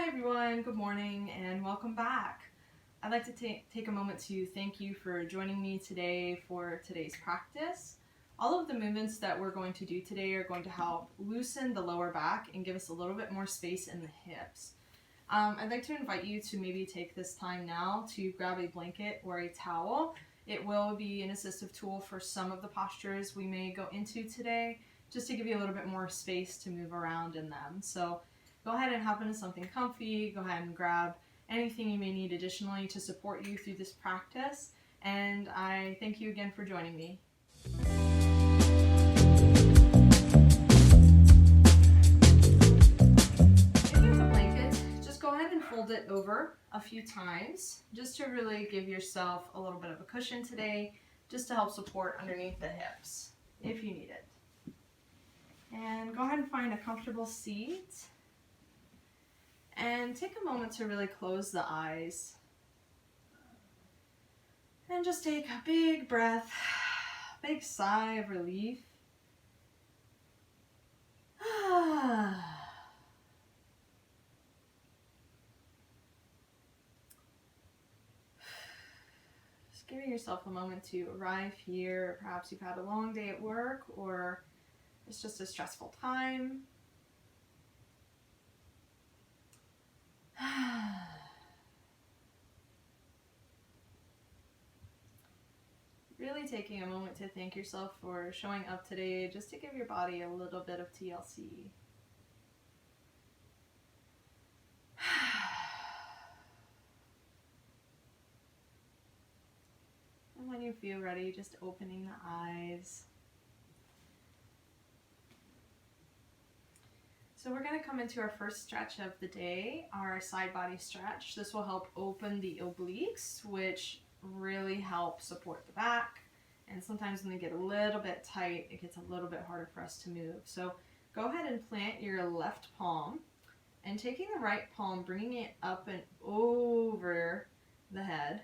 Hi everyone, good morning and welcome back. I'd like to take a moment to thank you for joining me today for today's practice. All of the movements that we're going to do today are going to help loosen the lower back and give us a little bit more space in the hips. I'd like to invite you to maybe take this time now to grab a blanket or a towel. It will be an assistive tool for some of the postures we may go into today, just to give you a little bit more space to move around in them. So go ahead and hop into something comfy, go ahead and grab anything you may need additionally to support you through this practice, and I thank you again for joining me. If you have a blanket, just go ahead and fold it over a few times, just to really give yourself a little bit of a cushion today, just to help support underneath the hips, if you need it. And go ahead and find a comfortable seat. And take a moment to really close the eyes. And just take a big breath, big sigh of relief. Just giving yourself a moment to arrive here. Perhaps you've had a long day at work, or it's just a stressful time. Really taking a moment to thank yourself for showing up today, just to give your body a little bit of TLC. And when you feel ready, just opening the eyes. So we're going to come into our first stretch of the day, our side body stretch. This will help open the obliques, which really help support the back. And sometimes when they get a little bit tight, it gets a little bit harder for us to move. So go ahead and plant your left palm, and taking the right palm, bringing it up and over the head.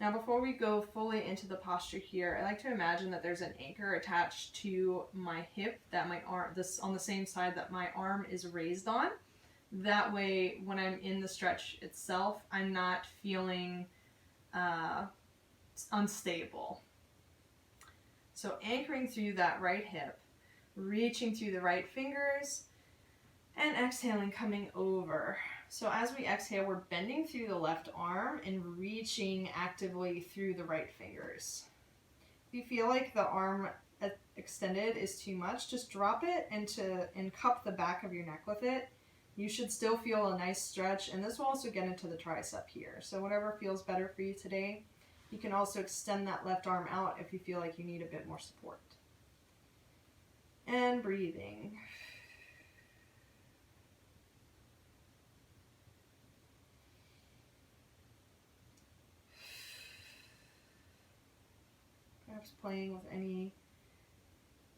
Now before we go fully into the posture here, I like to imagine that there's an anchor attached to my hip, that my arm, this on the same side that my arm is raised on. That way, when I'm in the stretch itself, I'm not feeling unstable. So anchoring through that right hip, reaching through the right fingers, and exhaling, coming over. So as we exhale, we're bending through the left arm and reaching actively through the right fingers. If you feel like the arm extended is too much, just drop it and cup the back of your neck with it. You should still feel a nice stretch, and this will also get into the tricep here. So whatever feels better for you today. You can also extend that left arm out if you feel like you need a bit more support. And breathing. Perhaps playing with any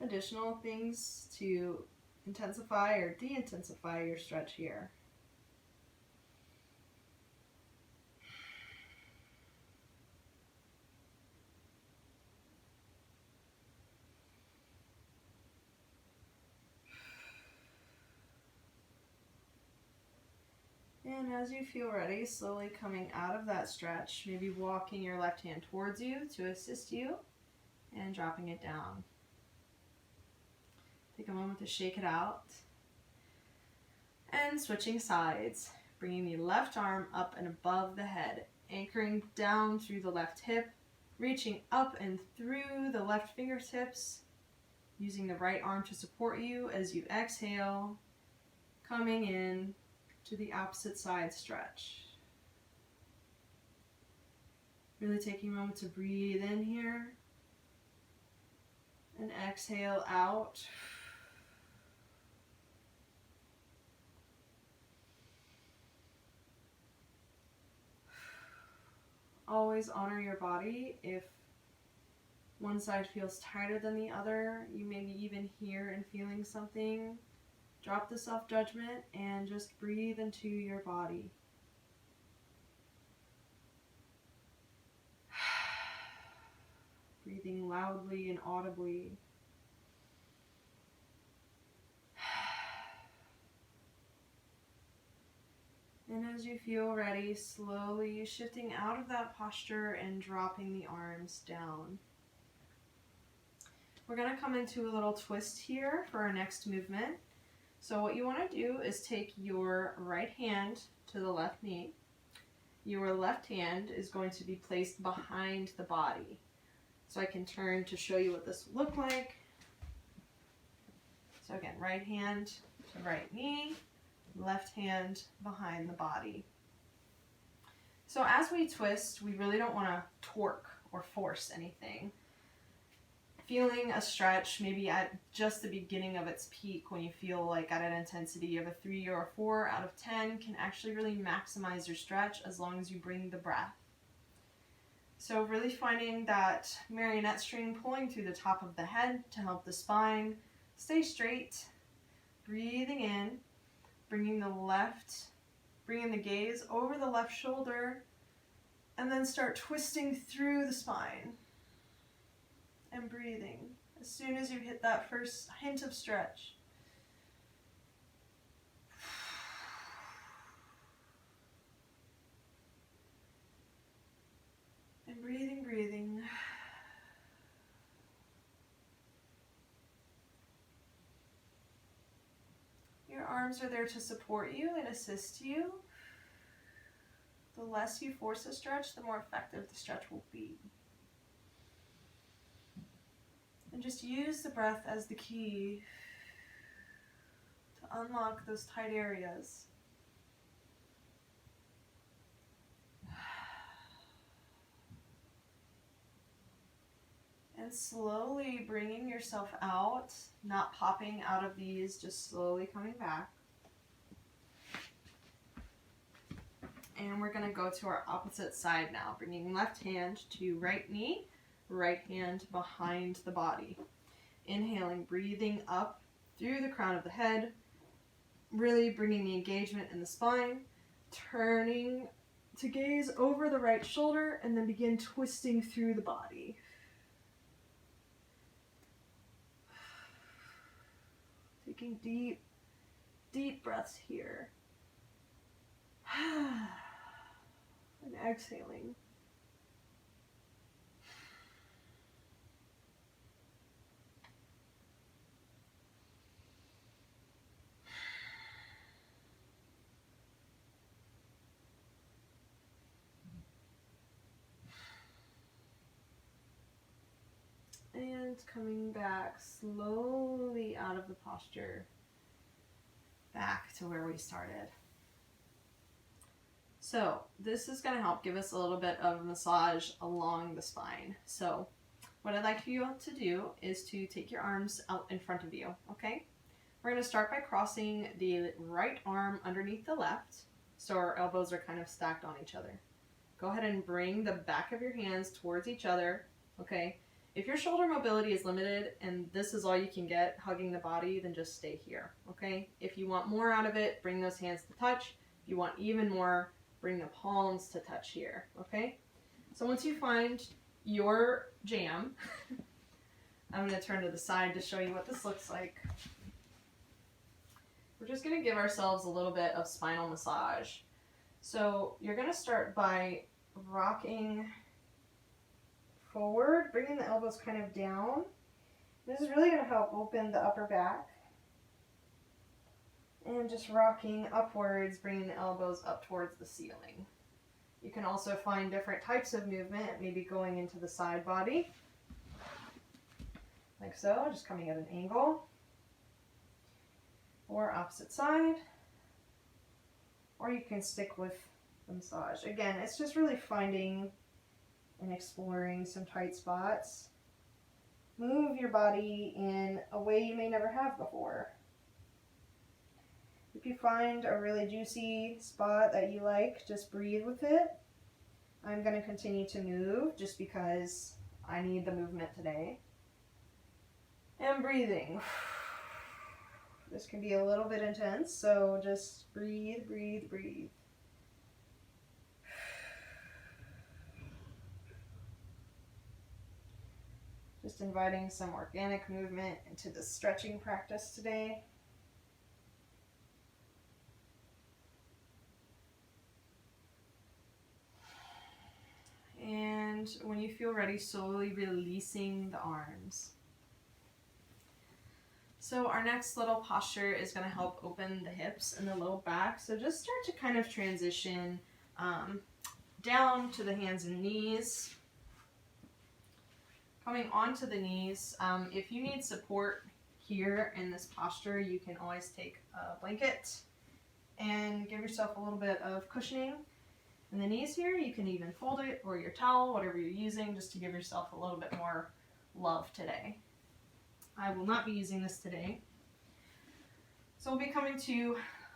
additional things to intensify or de-intensify your stretch here. And as you feel ready, slowly coming out of that stretch, maybe walking your left hand towards you to assist you, and dropping it down. Take a moment to shake it out. And switching sides, bringing the left arm up and above the head, anchoring down through the left hip, reaching up and through the left fingertips, using the right arm to support you as you exhale, coming in to the opposite side stretch. Really taking a moment to breathe in here and exhale out. Always honor your body. If one side feels tighter than the other, you may be even here and feeling something, drop the self-judgment and just breathe into your body. Breathing loudly and audibly. And as you feel ready, slowly shifting out of that posture and dropping the arms down. We're going to come into a little twist here for our next movement. So what you want to do is take your right hand to the left knee. Your left hand is going to be placed behind the body. So I can turn to show you what this will look like. So again, right hand to right knee, left hand behind the body. So as we twist, we really don't want to torque or force anything. Feeling a stretch maybe at just the beginning of its peak, when you feel like at an intensity of a 3 or a 4 out of 10, can actually really maximize your stretch as long as you bring the breath. So really finding that marionette string pulling through the top of the head to help the spine stay straight. Breathing in, bringing the gaze over the left shoulder, and then start twisting through the spine. And breathing as soon as you hit that first hint of stretch. And breathing. Your arms are there to support you and assist you. The less you force a stretch, the more effective the stretch will be. And just use the breath as the key to unlock those tight areas. And slowly bringing yourself out, not popping out of these, just slowly coming back. And we're going to go to our opposite side now, bringing left hand to right knee, right hand behind the body. Inhaling, breathing up through the crown of the head, really bringing the engagement in the spine, turning to gaze over the right shoulder, and then begin twisting through the body. Taking deep, deep breaths here. And exhaling. And coming back slowly out of the posture, back to where we started. So this is going to help give us a little bit of massage along the spine. So what I'd like for you to do is to take your arms out in front of you, okay? We're going to start by crossing the right arm underneath the left, so our elbows are kind of stacked on each other. Go ahead and bring the back of your hands towards each other, okay? If your shoulder mobility is limited and this is all you can get, hugging the body, then just stay here, okay? If you want more out of it, bring those hands to touch. If you want even more, bring the palms to touch here, okay? So once you find your jam, I'm going to turn to the side to show you what this looks like. We're just going to give ourselves a little bit of spinal massage. So you're going to start by rocking forward, bringing the elbows kind of down. This is really going to help open the upper back. And just rocking upwards, bringing the elbows up towards the ceiling. You can also find different types of movement, maybe going into the side body, like so, just coming at an angle, or opposite side, or you can stick with the massage. Again, it's just really finding and exploring some tight spots. Move your body in a way you may never have before. If you find a really juicy spot that you like, just breathe with it. I'm going to continue to move just because I need the movement today. And breathing. This can be a little bit intense, so just breathe, breathe, breathe. Just inviting some organic movement into the stretching practice today. feel ready, slowly releasing the arms. So our next little posture is going to help open the hips and the low back. So just start to kind of transition down to the hands and knees. Coming onto the knees, if you need support here in this posture, you can always take a blanket and give yourself a little bit of cushioning in the knees here. You can even fold it or your towel, whatever you're using, just to give yourself a little bit more love today. I will not be using this today. So we'll be coming to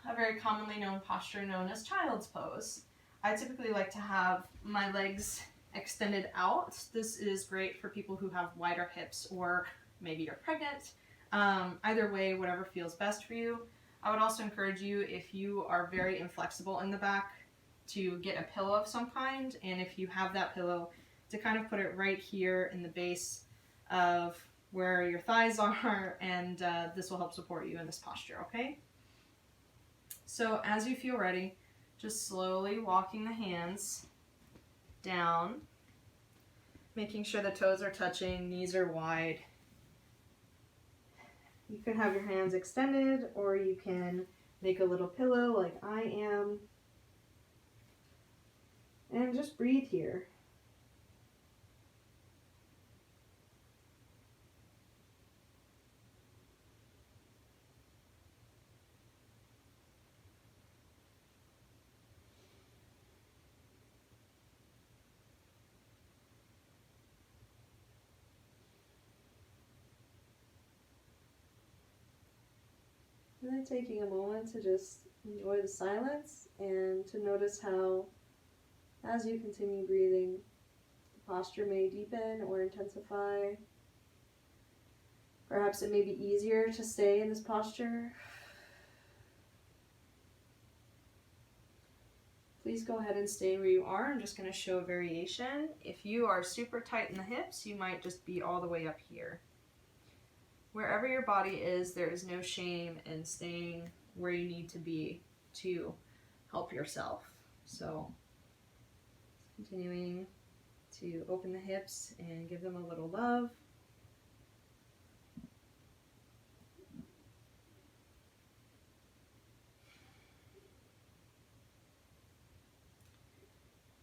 a very commonly known posture known as child's pose. I typically like to have my legs extended out. This is great for people who have wider hips or maybe you're pregnant. Either way, whatever feels best for you. I would also encourage you, if you are very inflexible in the back, to get a pillow of some kind, and if you have that pillow, to kind of put it right here in the base of where your thighs are, and this will help support you in this posture, okay? So as you feel ready, just slowly walking the hands down, making sure the toes are touching, knees are wide. You can have your hands extended, or you can make a little pillow like I am, and just breathe here. And then taking a moment to just enjoy the silence and to notice how, as you continue breathing, the posture may deepen or intensify. Perhaps it may be easier to stay in this posture. Please go ahead and stay where you are. I'm just going to show a variation. If you are super tight in the hips, you might just be all the way up here. Wherever your body is, there is no shame in staying where you need to be to help yourself. So, continuing to open the hips and give them a little love.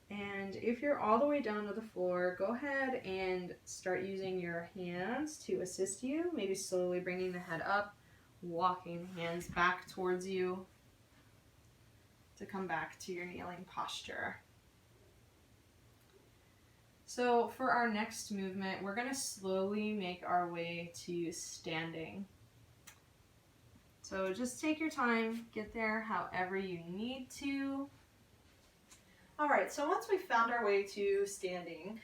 And if you're all the way down to the floor, go ahead and start using your hands to assist you. Maybe slowly bringing the head up, walking the hands back towards you to come back to your kneeling posture. So for our next movement, we're going to slowly make our way to standing. So just take your time, get there however you need to. All right, so once we've found our way to standing,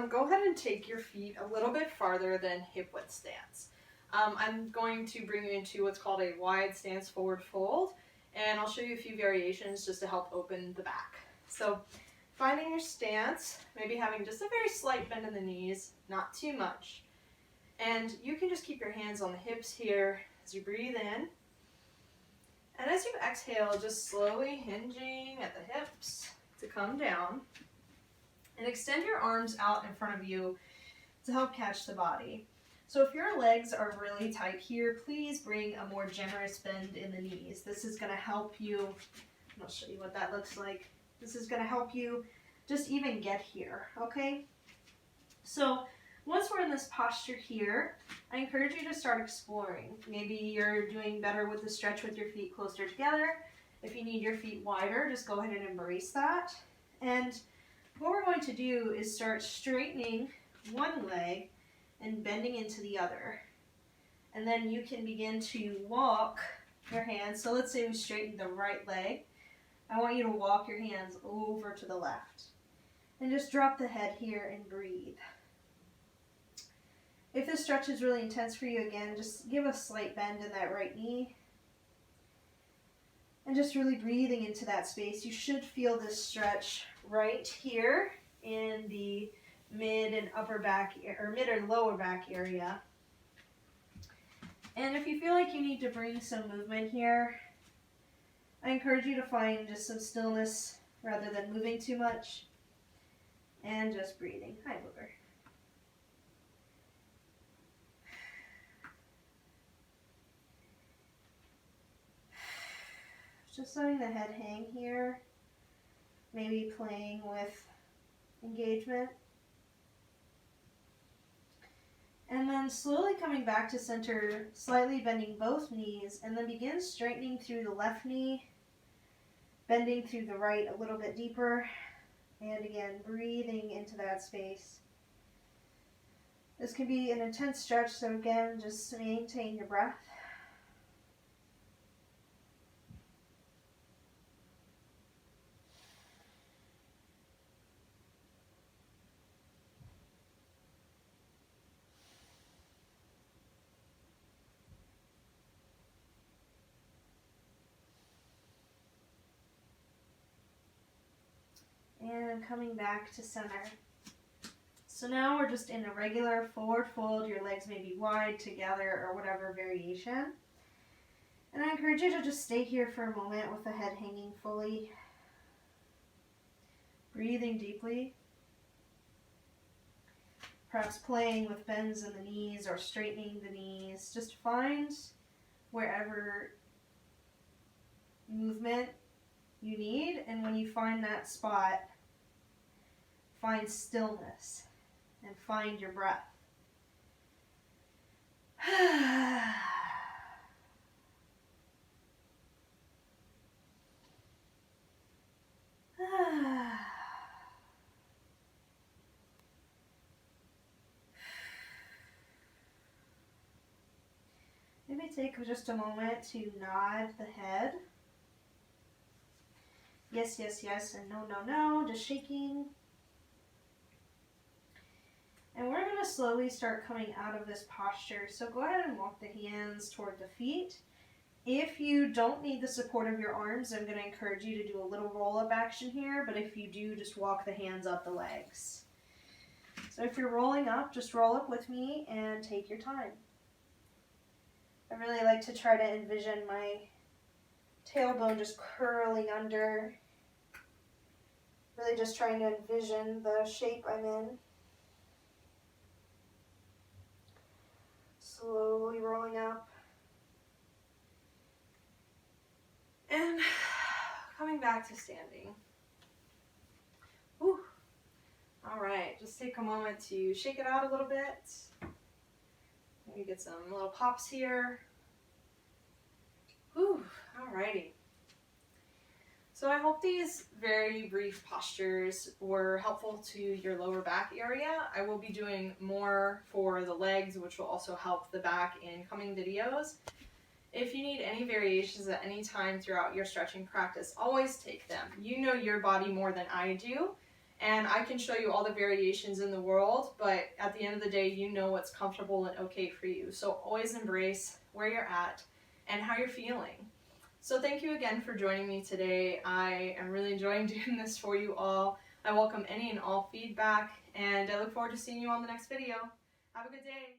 go ahead and take your feet a little bit farther than hip width stance. I'm going to bring you into what's called a wide stance forward fold, and I'll show you a few variations just to help open the back. So finding your stance, maybe having just a very slight bend in the knees, not too much. And you can just keep your hands on the hips here as you breathe in. And as you exhale, just slowly hinging at the hips to come down, and extend your arms out in front of you to help catch the body. So if your legs are really tight here, please bring a more generous bend in the knees. This is going to help you, I'll show you what that looks like. This is going to help you just even get here, okay? So once we're in this posture here, I encourage you to start exploring. Maybe you're doing better with the stretch with your feet closer together. If you need your feet wider, just go ahead and embrace that. And what we're going to do is start straightening one leg and bending into the other. And then you can begin to walk your hands. So let's say we straightened the right leg. I want you to walk your hands over to the left. And just drop the head here and breathe. If this stretch is really intense for you, again, just give a slight bend in that right knee. And just really breathing into that space. You should feel this stretch right here in the mid and upper back, or mid or lower back area. And if you feel like you need to bring some movement here, I encourage you to find just some stillness rather than moving too much. And just breathing. Hi, Booger. Just letting the head hang here. Maybe playing with engagement. And then slowly coming back to center, slightly bending both knees, and then begin straightening through the left knee, bending through the right a little bit deeper, and again, breathing into that space. This can be an intense stretch, so again, just maintain your breath. And coming back to center. So now we're just in a regular forward fold. Your legs may be wide together or whatever variation. And I encourage you to just stay here for a moment with the head hanging fully. Breathing deeply. Perhaps playing with bends in the knees or straightening the knees. Just find wherever movement you need, and when you find that spot, find stillness and find your breath. Maybe take just a moment to nod the head. Yes, yes, yes, and no, no, no, just shaking. And we're going to slowly start coming out of this posture. So go ahead and walk the hands toward the feet. If you don't need the support of your arms, I'm going to encourage you to do a little roll-up action here. But if you do, just walk the hands up the legs. So if you're rolling up, just roll up with me and take your time. I really like to try to envision my tailbone just curling under. Really just trying to envision the shape I'm in. Slowly rolling up. And coming back to standing. Whew. All right, just take a moment to shake it out a little bit. Maybe get some little pops here. Whew, all righty. So I hope these very brief postures were helpful to your lower back area. I will be doing more for the legs, which will also help the back in coming videos. If you need any variations at any time throughout your stretching practice, always take them. You know your body more than I do, and I can show you all the variations in the world, but at the end of the day, you know what's comfortable and okay for you. So always embrace where you're at and how you're feeling. So thank you again for joining me today. I am really enjoying doing this for you all. I welcome any and all feedback, and I look forward to seeing you on the next video. Have a good day.